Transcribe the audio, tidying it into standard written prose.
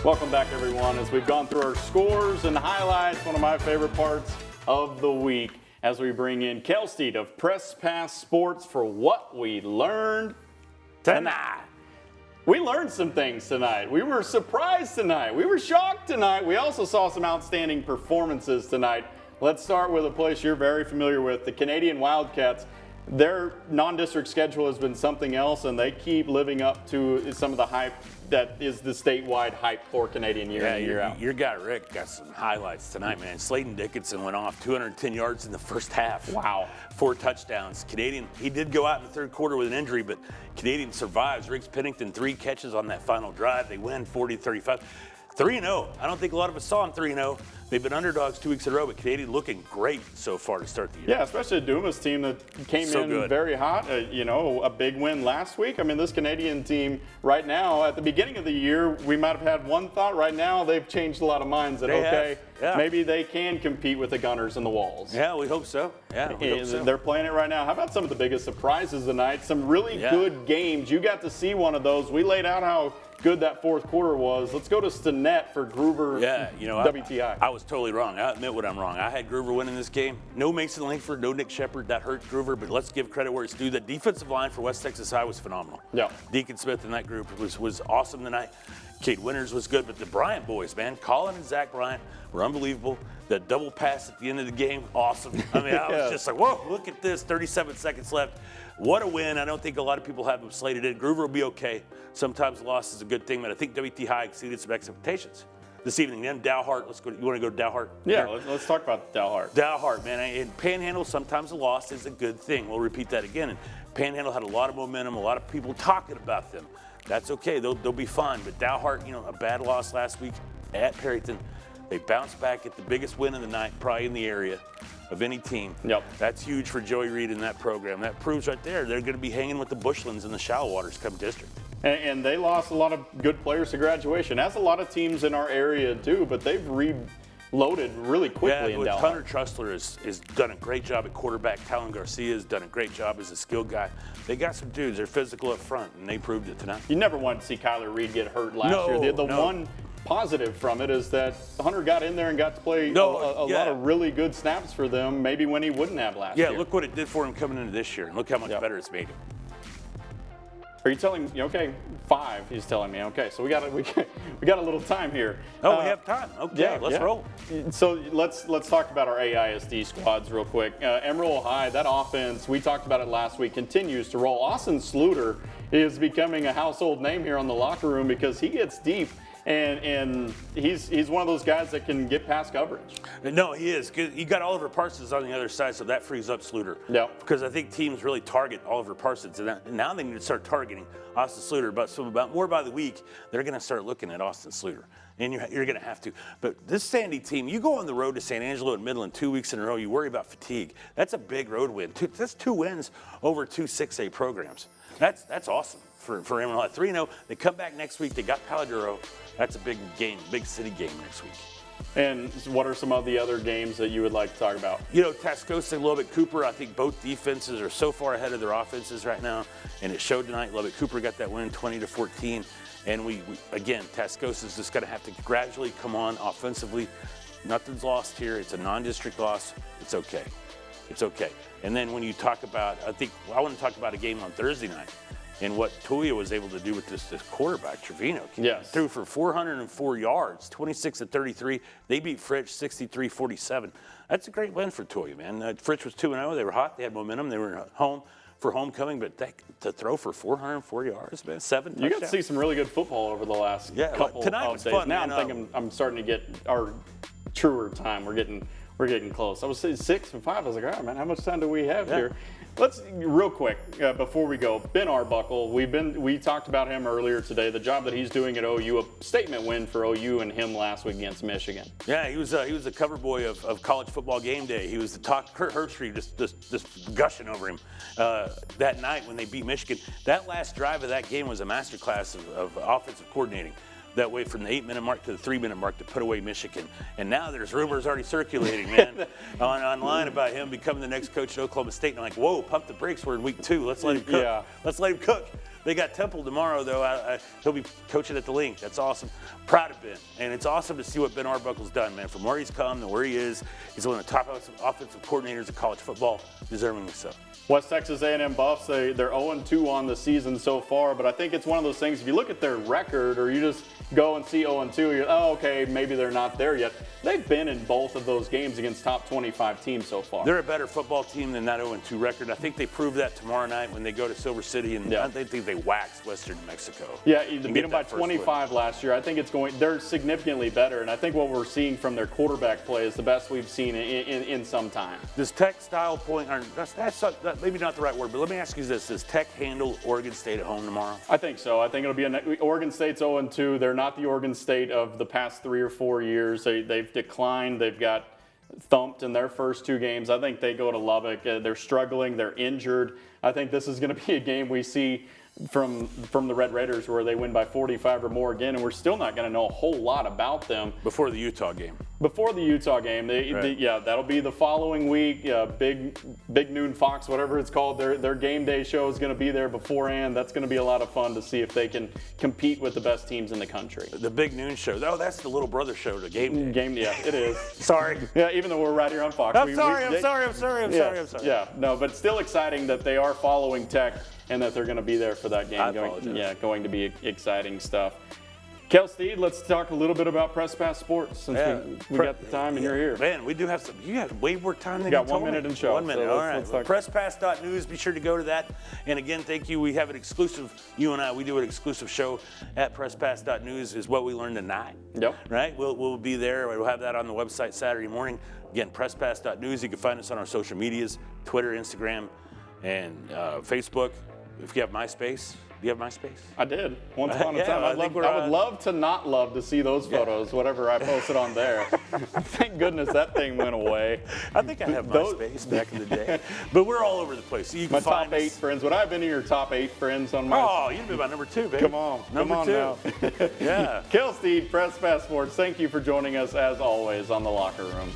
Welcome back, everyone, as we've gone through our scores and highlights, one of my favorite parts of the week, as we bring in Kelstead of Press Pass Sports for what we learned tonight. We learned some things tonight. We were surprised tonight. We were shocked tonight. We also saw some outstanding performances tonight. Let's start with a place you're very familiar with, the Canadian Wildcats. Their non-district schedule has been something else, and they keep living up to some of the hype that is the statewide hype for Canadian year in, year out. Your guy Rick got some highlights tonight, man. Slayton Dickinson went off 210 yards in the first half. Wow. 4 touchdowns. Canadian, he did go out in the third quarter with an injury, but Canadian survives. Riggs Pennington, 3 catches on that final drive. They win 40-35. 3-0. I don't think a lot of us saw them 3-0. They've been underdogs 2 weeks in a row, but Canadian looking great so far to start the year. Yeah, especially a Dumas team that came in good. very hot. A big win last week. I mean, this Canadian team right now, at the beginning of the year, we might have had one thought. Right now, they've changed a lot of minds that, maybe they can compete with the Gunners and the Walls. Yeah, we hope so. Yeah, we hope so. They're playing it right now. How about some of the biggest surprises tonight? Some really good games. You got to see one of those. We laid out how good that fourth quarter was. Let's go to Stinnett for Groover. WTI. I was totally wrong. I admit what I'm wrong. I had Groover winning this game. No Mason Langford, no Nick Shepard. That hurt Groover, but let's give credit where it's due. The defensive line for West Texas High was phenomenal. Yeah. Deacon Smith and that group was awesome tonight. Cade Winters was good, but the Bryant boys, man, Colin and Zach Bryant were unbelievable. That double pass at the end of the game, awesome. I mean, I was just like, whoa, look at this, 37 seconds left. What a win. I don't think a lot of people have them slated in. Groover will be okay. Sometimes loss is a good thing, but I think WT High exceeded some expectations this evening. Then Dowhart, you want to go to Dowhart? Yeah, let's talk about Dowhart. Dowhart, man. In Panhandle, sometimes a loss is a good thing. We'll repeat that again. And Panhandle had a lot of momentum, a lot of people talking about them. That's okay. They'll be fine. But Dowhart, a bad loss last week at Perryton. They bounced back at the biggest win of the night, probably in the area of any team. Yep. That's huge for Joey Reed in that program. That proves right there they're going to be hanging with the Bushlands and the Shallow Waters come district. And they lost a lot of good players to graduation, as a lot of teams in our area do, but they've reloaded really quickly in Dowhart. Hunter Trussler has done a great job at quarterback. Talon Garcia has done a great job as a skill guy. They got some dudes. They're physical up front, and they proved it tonight. You never wanted to see Kyler Reed get hurt last year. The one positive from it is that Hunter got in there and got to play a lot of really good snaps for them, maybe when he wouldn't have last year. Yeah, look what it did for him coming into this year, and look how much better it's made him. Are you telling me? Okay, 5. He's telling me. Okay, so we got a little time here. Oh, we have time. Okay, let's roll. So let's talk about our AISD squads real quick. Emerald High, that offense, we talked about it last week, continues to roll. Austin Sluter is becoming a household name here on the locker room because he gets deep. And he's one of those guys that can get past coverage. No, he is. You got Oliver Parsons on the other side, so that frees up Sluter. Yeah. Because I think teams really target Oliver Parsons, and now they need to start targeting Austin Sluter. But about more by the week, they're going to start looking at Austin Sluter, and you're going to have to. But this Sandy team, you go on the road to San Angelo and Midland 2 weeks in a row, you worry about fatigue. That's a big road win. That's 2 wins over 2 6A programs. That's awesome for Emerald High. 3-0. They come back next week. They got Paladuro. That's a big game, big city game next week. And what are some of the other games that you would like to talk about? Tascosa and Lubbock Cooper, I think both defenses are so far ahead of their offenses right now, and it showed tonight. Lubbock Cooper got that win 20-14, and we again, Tascosa's just going to have to gradually come on offensively. Nothing's lost here. It's a non-district loss. It's okay. It's okay. And then when you talk about, I want to talk about a game on Thursday night. And what Tulia was able to do with this quarterback, Trevino. Yes. Threw for 404 yards, 26-33. They beat Fritch 63-47. That's a great win for Tulia, man. Fritch was 2-0. They were hot. They had momentum. They were home for homecoming. But to throw for 404 yards, man, 7 touchdowns. You got to see some really good football over the last couple tonight of was days. Fun, now man. I'm thinking I'm starting to get our truer time. We're getting close. I was saying 6 and 5. I was like, all right, man, how much time do we have here? Let's real quick before we go. Ben Arbuckle, we talked about him earlier today. The job that he's doing at OU, a statement win for OU and him last week against Michigan. Yeah, he was the cover boy of College Football Game Day. He was the talk. Kurt Herbstreit just gushing over him that night when they beat Michigan. That last drive of that game was a masterclass of offensive coordinating. That way from the 8-minute mark to the 3-minute mark to put away Michigan. And now there's rumors already circulating, man, online about him becoming the next coach at Oklahoma State. And I'm like, whoa, pump the brakes. We're in week 2. Let's let him cook. Yeah. Let's let him cook. They got Temple tomorrow, though. He'll be coaching at the Link. That's awesome. Proud of Ben. And it's awesome to see what Ben Arbuckle's done, man. From where he's come to where he is, he's one of the top offensive coordinators of college football, deservingly so. West Texas A&M Buffs, they're 0-2 on the season so far, but I think it's one of those things, if you look at their record or you just go and see 0-2, you're, oh, okay, maybe they're not there yet. They've been in both of those games against top 25 teams so far. They're a better football team than that 0-2 record. I think they prove that tomorrow night when they go to Silver City, and I think they wax Western New Mexico. Yeah, they beat them by 25 last year. I think they're significantly better, and I think what we're seeing from their quarterback play is the best we've seen in some time. Does Tech style point, or that's maybe not the right word, but let me ask you this. Does Tech handle Oregon State at home tomorrow? I think so. I think it'll be Oregon State's 0-2. They're not the Oregon State of the past 3 or 4 years. They've declined. They've got thumped in their first 2 games. I think they go to Lubbock. They're struggling. They're injured. I think this is going to be a game we see from the Red Raiders where they win by 45 or more again, and we're still not going to know a whole lot about them. Before the Utah game. Before the Utah game. Right. Yeah, that'll be the following week. Big Noon Fox, whatever it's called. Their game day show is going to be there beforehand. That's going to be a lot of fun to see if they can compete with the best teams in the country. The Big Noon show. Oh, that's the little brother show to game day. Yeah, it is. Sorry. Yeah, even though we're right here on Fox. I'm sorry. Yeah, no, but still exciting that they are following Tech and that they're going to be there for that game. Going to be exciting stuff. Kel Steed, let's talk a little bit about Press Pass Sports since we got the time and you're here. Man, we do have some. You had way more time than you got 1 minute and show. 1 minute. So all right. PressPass.news. Be sure to go to that. And again, thank you. We have an exclusive. You and I, we do an exclusive show at PressPass.news. Is what we learned tonight. Yep. Right. We'll be there. We'll have that on the website Saturday morning. Again, PressPass.news. You can find us on our social medias: Twitter, Instagram, and Facebook. If you have MySpace. Do you have MySpace? I did. Once upon a time. I would love to not love to see those photos, whatever I posted on there. Thank goodness that thing went away. I think I have MySpace back in the day. But we're all over the place. So you can my find top 8 friends. Would I have been in your top 8 friends on my? Oh, you'd be my number 2, baby. Come on. Number 2. Now. Yeah. Kel Steed, Press Pass Sports, thank you for joining us as always on The Locker Room.